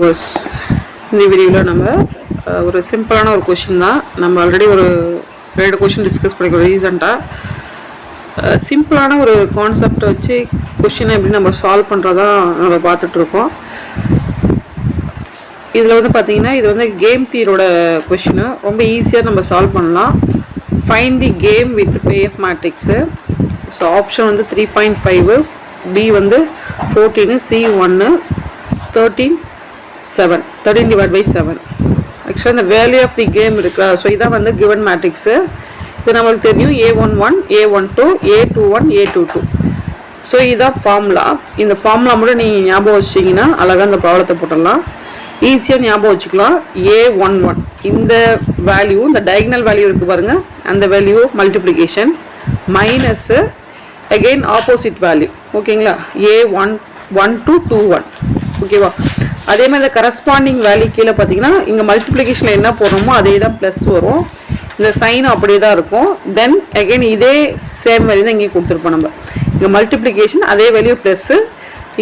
was இந்த வீடியோவில் நம்ம ஒரு சிம்பிளான ஒரு கொஷின் தான். நம்ம ஆல்ரெடி ஒரு 2 கொஷின் டிஸ்கஸ் பண்ணிக்கிறோம் ரீசெண்டாக. சிம்பிளான ஒரு கான்செப்டை வச்சு கொஷினை எப்படி நம்ம சால்வ் பண்ணுறதா நம்ம பார்த்துட்ருக்கோம். இதில் வந்து பார்த்திங்கன்னா இது வந்து கேம் தியரோட கொஷினு. ரொம்ப ஈஸியாக நம்ம சால்வ் பண்ணலாம். ஃபைண்ட் தி கேம் வித் பேஎஃப் மேட்ரிக்ஸு. ஸோ ஆப்ஷன் வந்து 3.5, பி வந்து 14, சி 1, 13 7, 13 divided by 7. ஆக்சுவலாக இந்த வேல்யூ ஆஃப் தி கேம் இருக்கா. ஸோ இதான் வந்து கிவன் மேட்ரிக்ஸு. இது நம்மளுக்கு தெரியும் A11, A12, A21, A22. So இதுதான் ஃபார்முலா. இந்த ஃபார்முலா மட்டும் நீங்கள் ஞாபகம் வச்சிட்டிங்கன்னா அழகாக இந்த ப்ராப்ளத்தை போட்டுடலாம். ஈஸியாக ஞாபகம் வச்சுக்கலாம். A11 இந்த வேல்யூ, இந்த டயகனல் வேல்யூ இருக்குது பாருங்கள், அந்த value multiplication minus again opposite value. ஓகேங்களா, A1 to 21. ஓகேவா. அதே மாதிரி இந்த கரஸ்பாண்டிங் வேல்யூ கீழே பார்த்தீங்கன்னா இங்கே மல்டிப்ளிகேஷனில் என்ன போடுறோமோ அதே தான் ப்ளஸ் வரும். இந்த சைனும் அப்படியே தான் இருக்கும். தென் அகெயின் இதே சேம் வேல்யூ தான் இங்கே கொடுத்துருப்போம். நம்ம இங்கே மல்டிப்ளிகேஷன் அதே வேல்யூ ப்ளஸ்ஸு,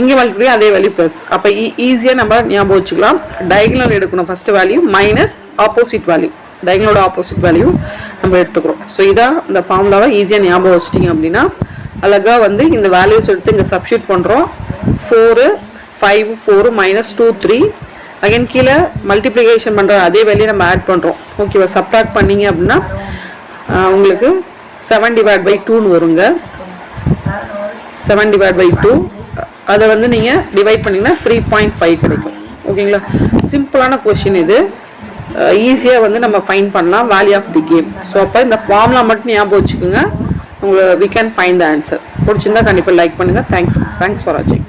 இங்கே மல்டிப்ளிகேஷன் அதே வேல்யூ ப்ளஸ். அப்போ ஈஸியாக நம்ம ஞாபகம் வச்சுக்கலாம். டயகனல் எடுக்கணும் first value minus opposite value. டயகனலோட ஆப்போசிட் வேல்யூ நம்ம எடுத்துக்கிறோம். ஸோ இதான் இந்த ஃபார்முலாவை ஈஸியாக ஞாபகம் வச்சிட்டிங்க அப்படின்னா அழகாக வந்து இந்த வேல்யூஸ் எடுத்து இங்கே சப்ஸ்டியூட் பண்ணுறோம். 4 5 4 minus 2 3. அகைன் கீழே மல்டிப்ளிகேஷன் பண்ணுற அதே வேல்யூ நம்ம ஆட் பண்ணுறோம். ஓகேவா. சப்ட்ராக்ட் பண்ணிங்க அப்படின்னா உங்களுக்கு 7 divided by 2ன்னு வருங்க. 7 divided by 2 அதை வந்து நீங்கள் டிவைட் பண்ணிங்கன்னா 3.5 கிடைக்கும். ஓகேங்களா. சிம்பிளான கொஷின் இது. ஈஸியாக வந்து நம்ம ஃபைண்ட் பண்ணலாம் value of the game. So அப்போ இந்த ஃபார்முலா மட்டும் ஞாபகம் வச்சுக்கோங்க. உங்களை we can find the answer. பிடிச்சிருந்தா கண்டிப்பாக லைக் பண்ணுங்கள். தேங்க்ஸ் ஃபார் வாட்சிங்.